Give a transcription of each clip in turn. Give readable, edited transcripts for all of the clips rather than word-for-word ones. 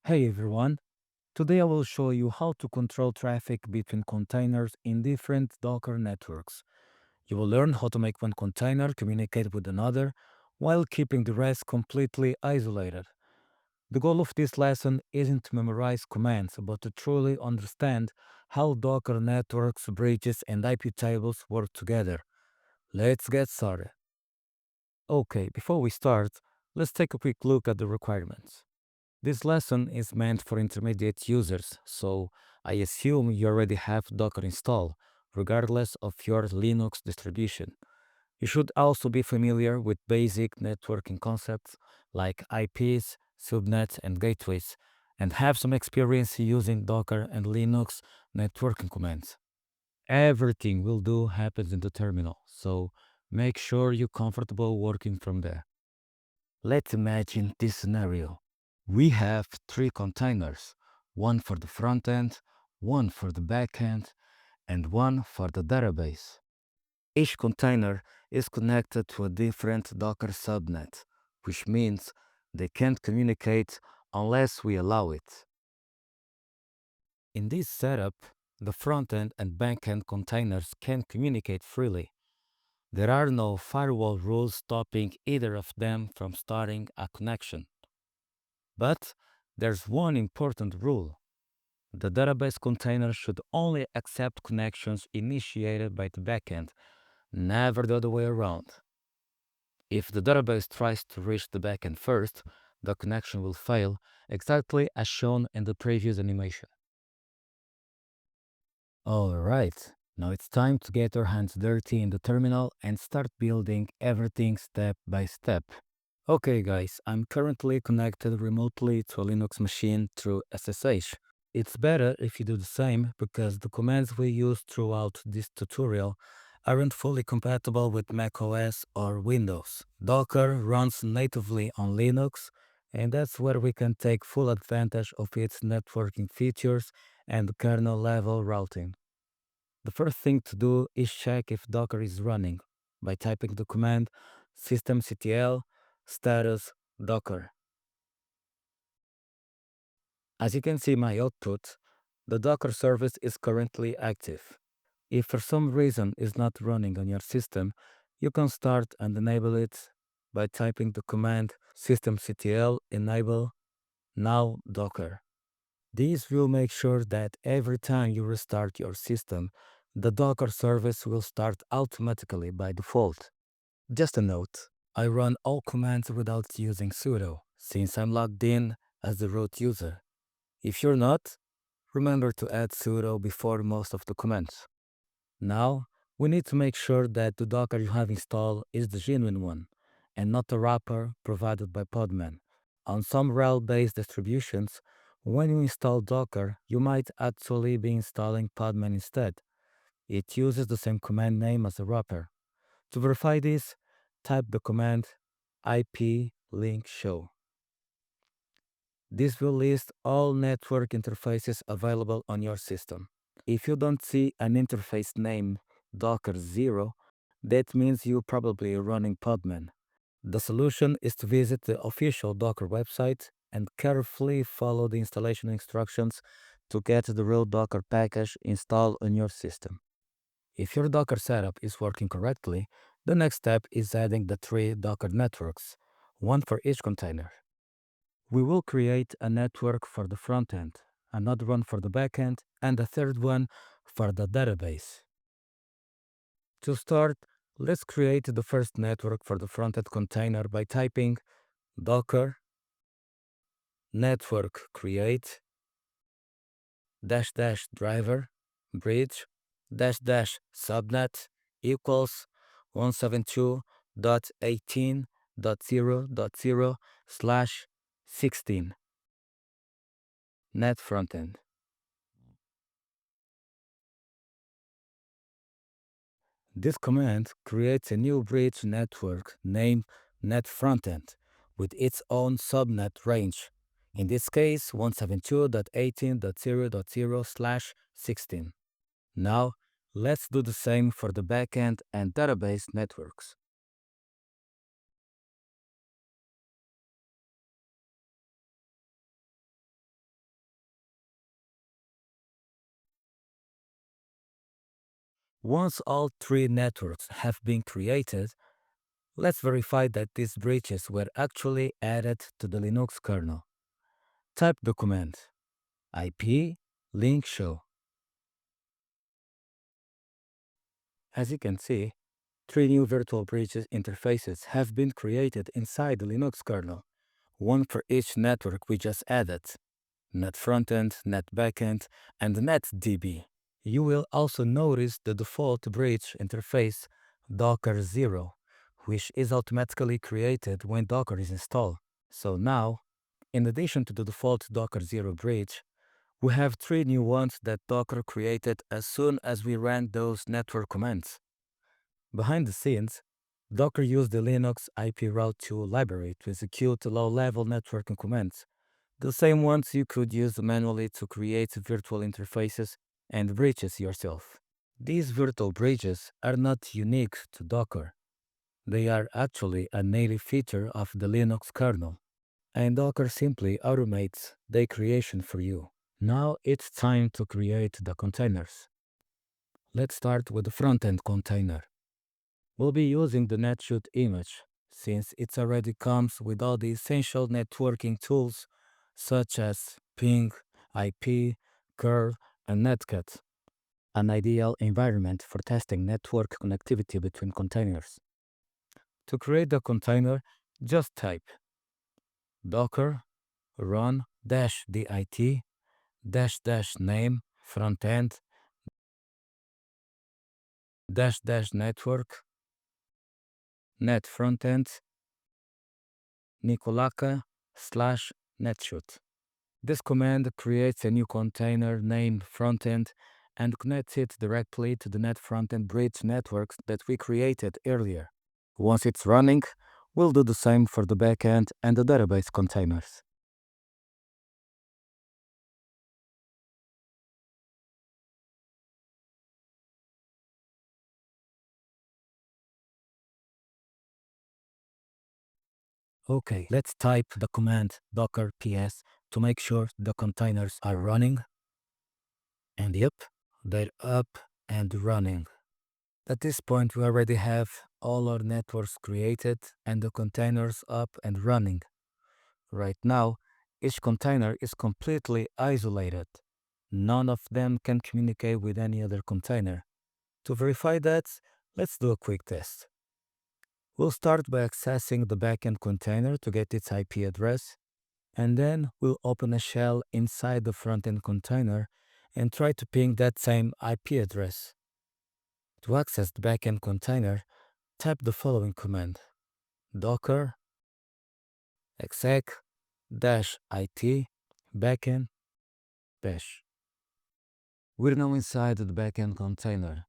Hey everyone, today I will show you how to control traffic between containers in different Docker networks. You will learn how to make one container communicate with another while keeping the rest completely isolated. The goal of this lesson isn't to memorize commands, but to truly understand how Docker networks, bridges, and IP tables work together. Let's get started. Okay, before we start, let's take a quick look at the requirements. This lesson is meant for intermediate users, so I assume you already have Docker installed, regardless of your Linux distribution. You should also be familiar with basic networking concepts like IPs, subnets, and gateways, and have some experience using Docker and Linux networking commands. Everything will do happens in the terminal, so make sure you're comfortable working from there. Let's imagine this scenario. We have three containers, one for the front end, one for the back end, and one for the database. Each container is connected to a different Docker subnet, which means they can't communicate unless we allow it. In this setup, the front end and back end containers can communicate freely. There are no firewall rules stopping either of them from starting a connection. But there's one important rule. The database container should only accept connections initiated by the backend, never the other way around. If the database tries to reach the backend first, the connection will fail, exactly as shown in the previous animation. Alright, now it's time to get our hands dirty in the terminal and start building everything step by step. Okay guys, I'm currently connected remotely to a Linux machine through SSH. It's better if you do the same because the commands we use throughout this tutorial aren't fully compatible with macOS or Windows. Docker runs natively on Linux, and that's where we can take full advantage of its networking features and kernel-level routing. The first thing to do is check if Docker is running by typing the command systemctl status docker. As you can see my output, the Docker service is currently active. If for some reason it's not running on your system, you can start and enable it by typing the command systemctl enable now docker. This will make sure that every time you restart your system, the Docker service will start automatically by default. Just a note, I run all commands without using sudo, since I'm logged in as the root user. If you're not, remember to add sudo before most of the commands. Now, we need to make sure that the Docker you have installed is the genuine one, and not the wrapper provided by Podman. On some RHEL-based distributions, when you install Docker, you might actually be installing Podman instead. It uses the same command name as the wrapper. To verify this, type the command ip link show. This will list all network interfaces available on your system. If you don't see an interface named Docker 0, that means you're probably running Podman. The solution is to visit the official Docker website and carefully follow the installation instructions to get the real Docker package installed on your system. If your Docker setup is working correctly, the next step is adding the three Docker networks, one for each container. We will create a network for the front end, another one for the back end, and a third one for the database. To start, let's create the first network for the front end container by typing docker network create dash dash driver bridge dash dash subnet equals 172.18.0.0 slash 16 net frontend. This command creates a new bridge network named net frontend with its own subnet range. In this case, 172.18.0.0 slash 16. Now, let's do the same for the backend and database networks. Once all three networks have been created, let's verify that these breaches were actually added to the Linux kernel. Type the command ip link show. As you can see, three new virtual bridges interfaces have been created inside the Linux kernel, one for each network we just added: net frontend, net backend, and netdb. You will also notice the default bridge interface Docker 0, which is automatically created when Docker is installed. So now, in addition to the default Docker 0 bridge, we have three new ones that Docker created as soon as we ran those network commands. Behind the scenes, Docker used the Linux ipRoute2 library to execute low-level networking commands, the same ones you could use manually to create virtual interfaces and bridges yourself. These virtual bridges are not unique to Docker. They are actually a native feature of the Linux kernel, and Docker simply automates their creation for you. Now it's time to create the containers. Let's start with the front-end container. We'll be using the netshoot image, since it already comes with all the essential networking tools such as ping, IP, curl, and netcat, an ideal environment for testing network connectivity between containers. To create the container, just type docker run -dit -name frontend -network net frontend nikolaka/netshoot. This command creates a new container named frontend and connects it directly to the net frontend bridge networks that we created earlier. Once it's running, we'll do the same for the backend and the database containers. Okay, let's type the command docker ps to make sure the containers are running. And yep, they're up and running. At this point, we already have all our networks created and the containers up and running. Right now, each container is completely isolated. None of them can communicate with any other container. To verify that, let's do a quick test. We'll start by accessing the backend container to get its IP address, and then we'll open a shell inside the frontend container and try to ping that same IP address. To access the backend container, type the following command: docker exec-it backend bash. We're now inside the backend container.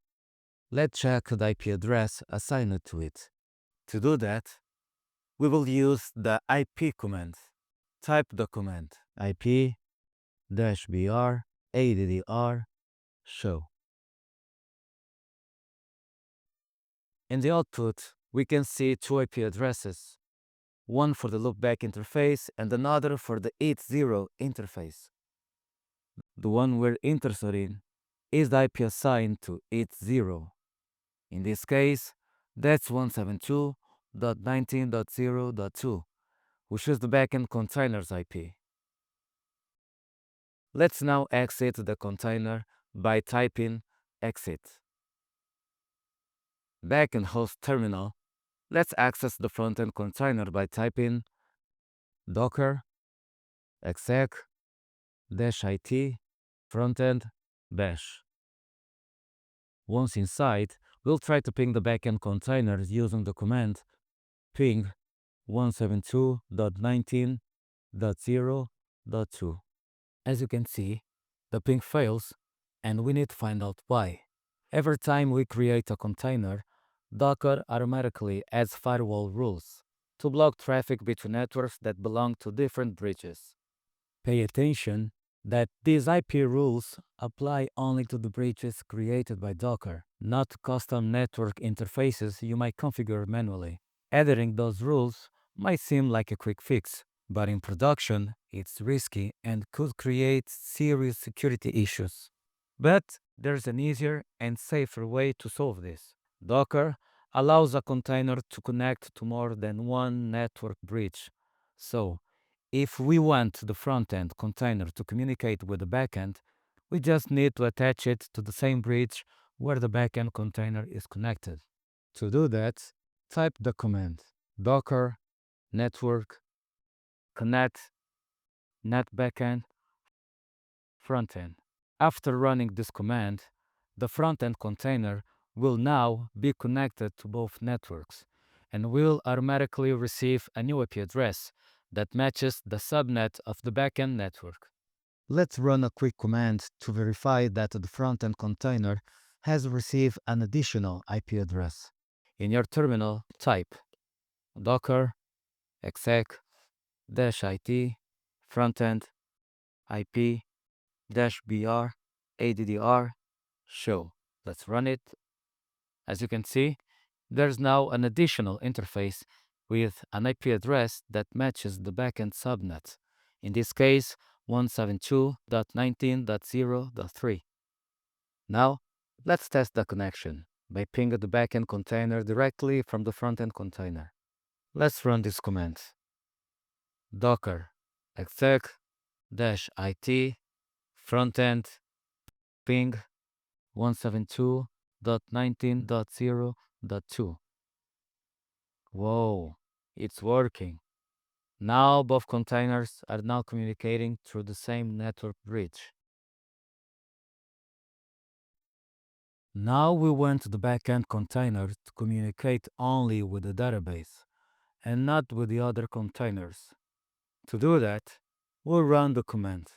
Let's check the IP address assigned to it. To do that, we will use the IP command. Type the command ip-br addr show. In the output, we can see two IP addresses, one for the loopback interface and another for the 80 interface. The one we're interested in is the IP assigned to 80. In this case, that's 172.19.0.2, which is the backend container's IP. Let's now exit the container by typing exit. Back in host terminal, let's access the frontend container by typing docker exec-it frontend bash. Once inside, we'll try to ping the backend container using the command ping 172.19.0.2. As you can see, the ping fails, and we need to find out why. Every time we create a container, Docker automatically adds firewall rules to block traffic between networks that belong to different bridges. Pay attention that these IP rules apply only to the bridges created by Docker, not custom network interfaces you might configure manually. Adding those rules might seem like a quick fix, but in production, it's risky and could create serious security issues. But there's an easier and safer way to solve this. Docker allows a container to connect to more than one network bridge. So, if we want the front-end container to communicate with the backend, we just need to attach it to the same bridge where the backend container is connected. To do that, type the command docker network connect net backend frontend. After running this command, the front-end container will now be connected to both networks and will automatically receive a new IP address that matches the subnet of the backend network. Let's run a quick command to verify that the front-end container has received an additional IP address. In your terminal, type docker exec-it frontend IP-br addr show. Let's run it. As you can see, there's now an additional interface with an IP address that matches the backend subnet. In this case, 172.19.0.3. Now, let's test the connection by pinging the backend container directly from the frontend container. Let's run this command. Docker exec-it frontend ping 172.19.0.2. Whoa, it's working. Now both containers are now communicating through the same network bridge. Now we want the backend container to communicate only with the database and not with the other containers. To do that, we'll run the command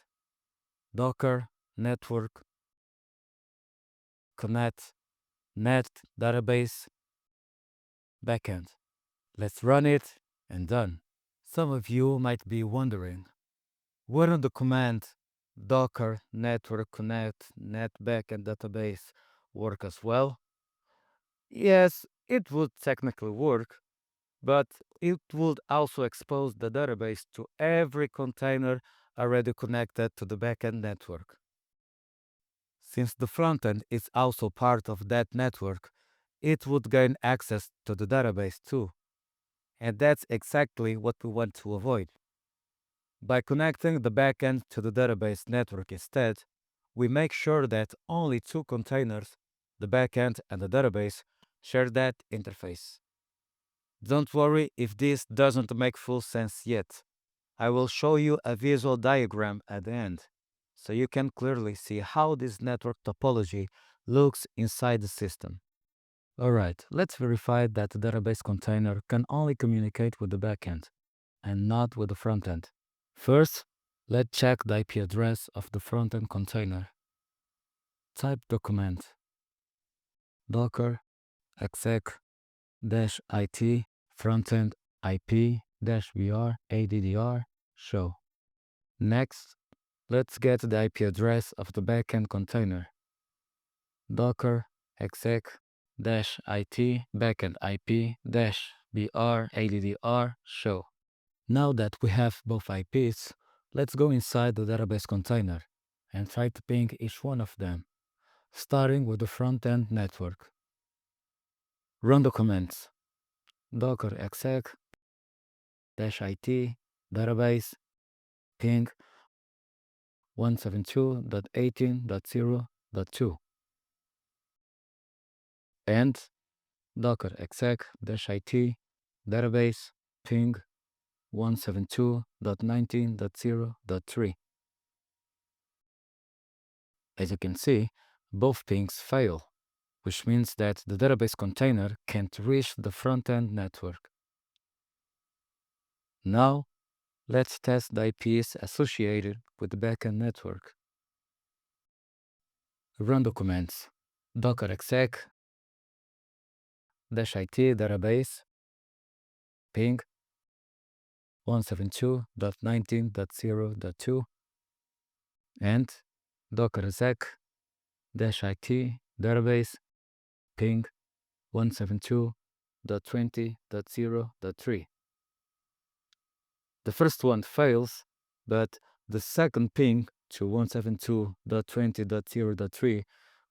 docker network connect net database backend. Let's run it and done. Some of you might be wondering, wouldn't the command docker network connect net backend database work as well? Yes, it would technically work, but it would also expose the database to every container already connected to the backend network. Since the frontend is also part of that network, it would gain access to the database too. And that's exactly what we want to avoid. By connecting the backend to the database network instead, we make sure that only two containers, the backend and the database, share that interface. Don't worry if this doesn't make full sense yet. I will show you a visual diagram at the end, so you can clearly see how this network topology looks inside the system. Alright, let's verify that the database container can only communicate with the backend and not with the frontend. First, let's check the IP address of the frontend container. Type the command docker exec-it frontend IP-br addr show. Next, let's get the IP address of the backend container. Docker exec-it backend IP-br addr show. Now that we have both IPs, let's go inside the database container and try to ping each one of them, starting with the front-end network. Run the commands docker exec-it database ping 172.18.0.2 and docker exec-it database ping 172.19.0.3. As you can see, both pings fail, which means that the database container can't reach the front-end network. Now, let's test the IPs associated with the backend network. Run the commands docker exec-it database ping 172.19.0.2 and docker exec-it database ping 172.20.0.3. The first one fails, but the second ping to 172.20.0.3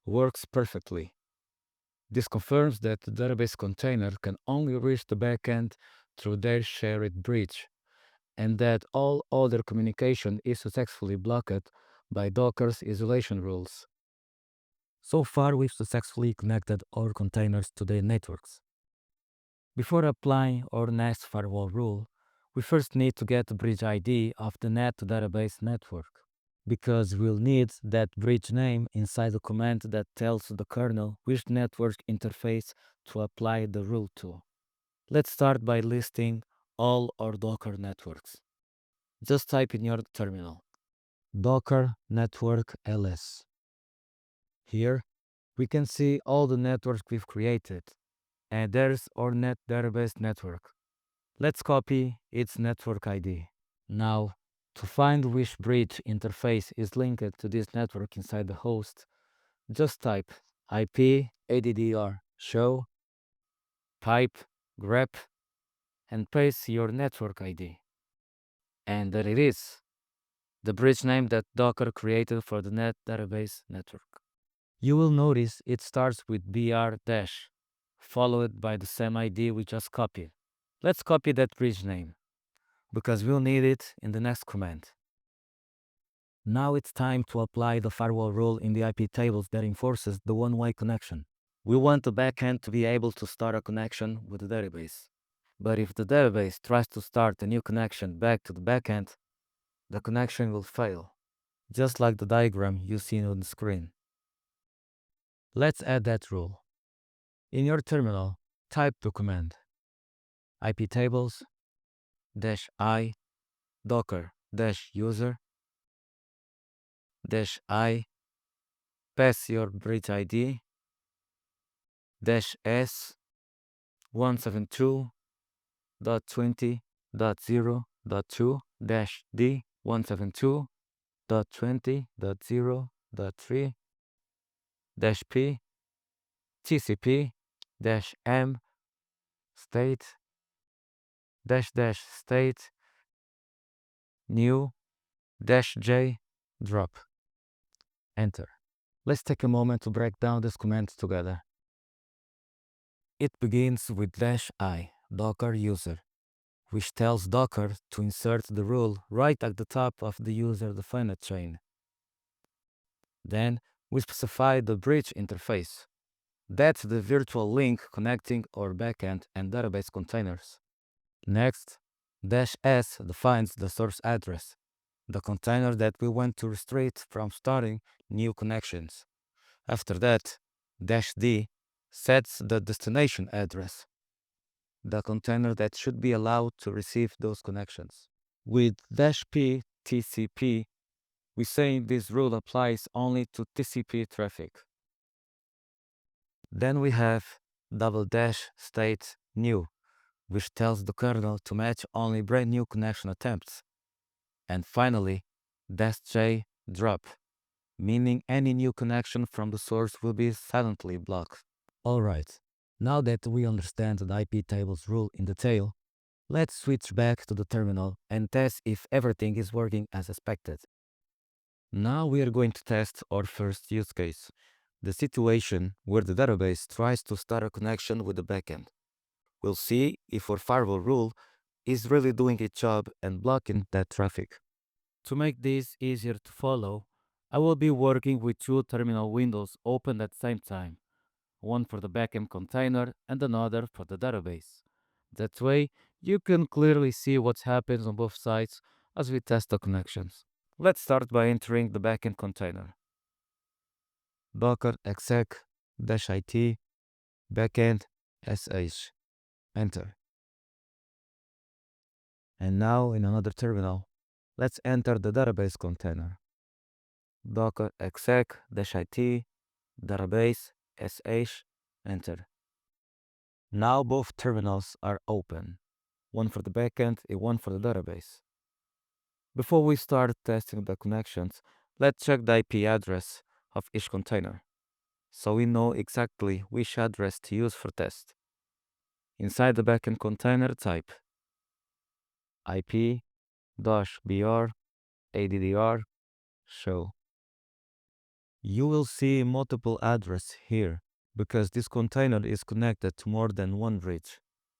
works perfectly. This confirms that the database container can only reach the backend through their shared bridge, and that all other communication is successfully blocked by Docker's isolation rules. So far, we've successfully connected our containers to their networks. Before applying our next firewall rule, we first need to get the bridge ID of the net database network, because we'll need that bridge name inside the command that tells the kernel which network interface to apply the rule to. Let's start by listing all our Docker networks. Just type in your terminal Docker network ls. Here, we can see all the networks we've created, and there's our net database network. Let's copy its network ID. Now, to find which bridge interface is linked to this network inside the host, just type IP addr show pipe grep and paste your network ID. And there it is, the bridge name that Docker created for the net database network. You will notice it starts with br dash, followed by the same ID we just copied. Let's copy that bridge name, because we'll need it in the next command. Now it's time to apply the firewall rule in the IP tables that enforces the one-way connection. We want the backend to be able to start a connection with the database. But if the database tries to start a new connection back to the backend, the connection will fail, just like the diagram you see on the screen. Let's add that rule. In your terminal, type the command iptables -i docker -user -i pass your bridge ID -s 172.20.0.2-d 172.20.0.3 -p tcp-m state --state new -j drop. Enter. Let's take a moment to break down this command together. It begins with -i docker user, which tells Docker to insert the rule right at the top of the user-defined chain. Then we specify the bridge interface. That's the virtual link connecting our backend and database containers. Next, -s defines the source address, the container that we want to restrict from starting new connections. After that, -d sets the destination address, the container that should be allowed to receive those connections. With -p TCP, we say this rule applies only to TCP traffic. Then we have --state new, which tells the kernel to match only brand new connection attempts. And finally, -j drop, meaning any new connection from the source will be silently blocked. Alright, now that we understand the IP tables rule in detail, let's switch back to the terminal and test if everything is working as expected. Now we are going to test our first use case, the situation where the database tries to start a connection with the backend. We'll see if our firewall rule is really doing its job and blocking that traffic. To make this easier to follow, I will be working with two terminal windows open at the same time, one for the backend container and another for the database. That way, you can clearly see what happens on both sides as we test the connections. Let's start by entering the backend container. Docker exec -it backend sh. Enter. And now in another terminal, let's enter the database container. Docker exec -it database sh. Enter. Now both terminals are open, one for the backend and one for the database. Before we start testing the connections, let's check the IP address of each container, so we know exactly which address to use for test. Inside the backend container, type IP-br addr show. You will see multiple addresses here because this container is connected to more than one bridge.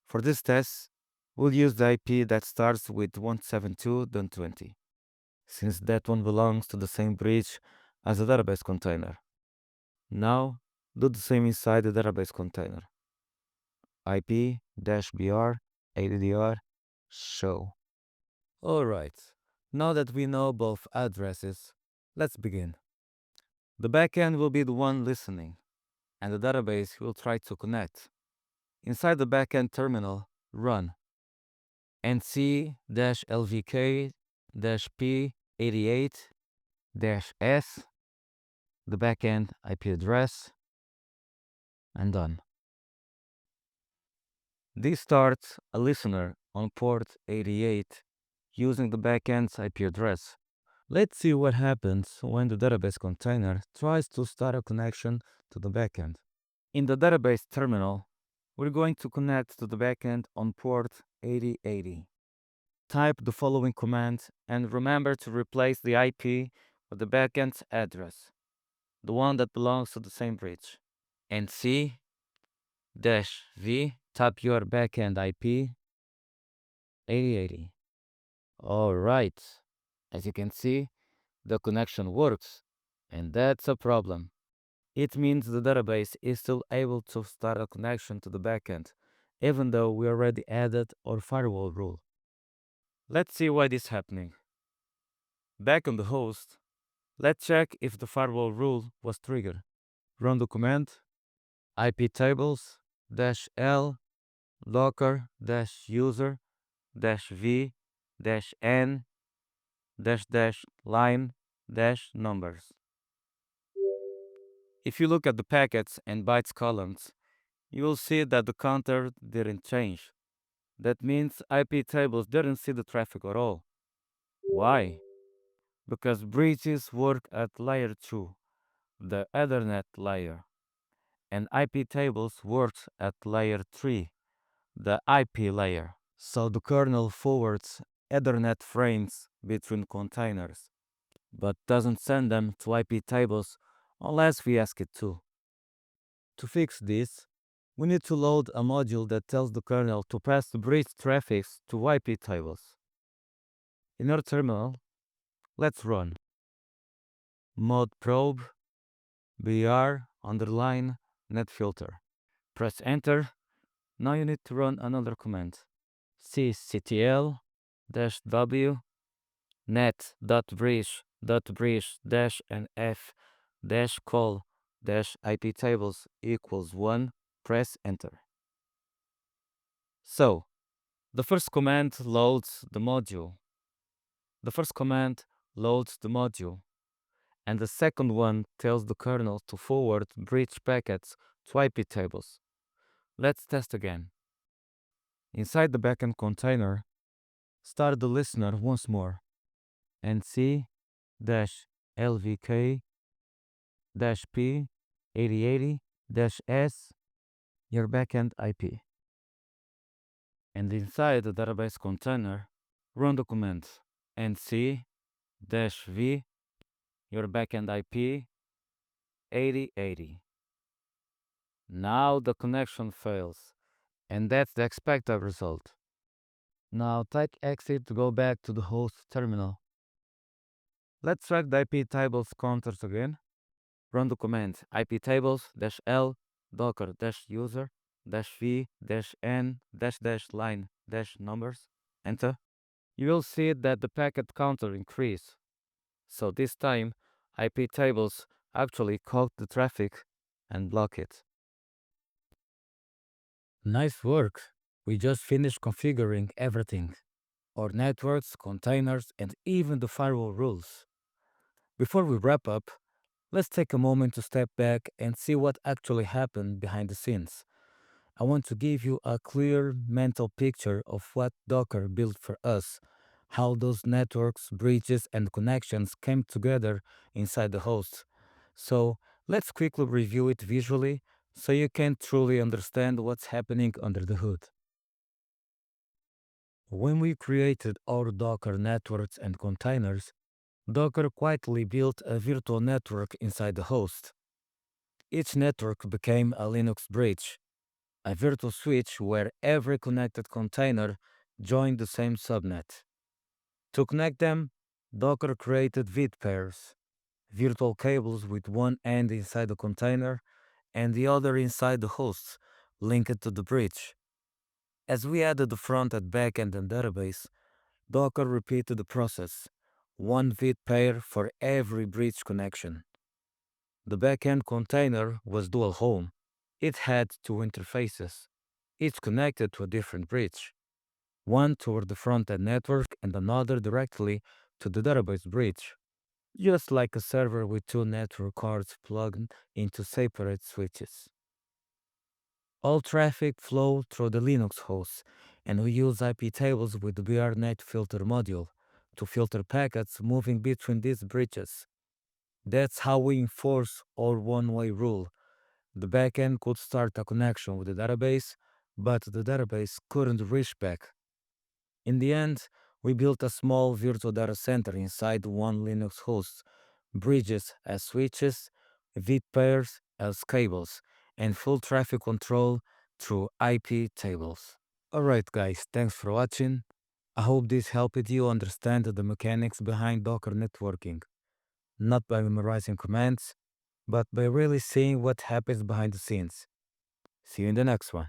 For this test, we'll use the IP that starts with 172.20, since that one belongs to the same bridge as the database container. Now, do the same inside the database container. IP-br addr show. Alright, now that we know both addresses, let's begin. The backend will be the one listening, and the database will try to connect. Inside the backend terminal, run nc-lvk-p88-s, the backend IP address, and done. This starts a listener on port 88 using the backend's IP address. Let's see what happens when the database container tries to start a connection to the backend. In the database terminal, we're going to connect to the backend on port 8080. Type the following command and remember to replace the IP with the backend's address, the one that belongs to the same bridge. nc-v, type your backend IP 8080. Alright, as you can see, the connection works, and that's a problem. It means the database is still able to start a connection to the backend, even though we already added our firewall rule. Let's see why this is happening. Back on the host, let's check if the firewall rule was triggered. Run the command iptables-l docker-user-v-n-line-numbers. If you look at the packets and bytes columns, you will see that the counter didn't change. That means iptables didn't see the traffic at all. Why? Because bridges work at layer 2, the Ethernet layer, and iptables works at layer 3, the IP layer. So the kernel forwards Ethernet frames between containers, but doesn't send them to iptables unless we ask it to. To fix this, we need to load a module that tells the kernel to pass the bridge traffic to iptables. In our terminal, let's run mod probe br_netfilter. Press enter. Now you need to run another command. cctl-w net.bridge.bridge-nf-call-iptables equals 1. Press enter. So, the first command loads the module. And the second one tells the kernel to forward bridge packets to iptables. Let's test again. Inside the backend container, start the listener once more. nc-lvk-p8080-s, your backend IP. And inside the database container, run the command nc-v, your backend IP 8080. Now the connection fails, and that's the expected result. Now type exit to go back to the host terminal. Let's track the iptables counters again. Run the command iptables-l docker-user-v-n-line-numbers. Enter. You will see that the packet counter increased. So this time, iptables actually caught the traffic and blocked it. Nice work. We just finished configuring everything. Our networks, containers, and even the firewall rules. Before we wrap up, let's take a moment to step back and see what actually happened behind the scenes. I want to give you a clear mental picture of what Docker built for us, how those networks, bridges, and connections came together inside the host. So let's quickly review it visually so you can truly understand what's happening under the hood. When we created our Docker networks and containers, Docker quietly built a virtual network inside the host. Each network became a Linux bridge, a virtual switch where every connected container joined the same subnet. To connect them, Docker created veth pairs, virtual cables with one end inside the container and the other inside the host, linked to the bridge. As we added the front and back end and database, Docker repeated the process, one veth pair for every bridge connection. The backend container was dual home. It had two interfaces, each connected to a different bridge, one toward the front-end network and another directly to the database bridge, just like a server with two network cards plugged into separate switches. All traffic flow through the Linux host, and we use iptables with the BRNet filter module to filter packets moving between these bridges. That's how we enforce our one-way rule. The backend could start a connection with the database, but the database couldn't reach back. In the end, we built a small virtual data center inside one Linux host, bridges as switches, veth pairs as cables, and full traffic control through IP tables. Alright guys, thanks for watching. I hope this helped you understand the mechanics behind Docker networking, not by memorizing commands, but by really seeing what happens behind the scenes. See you in the next one.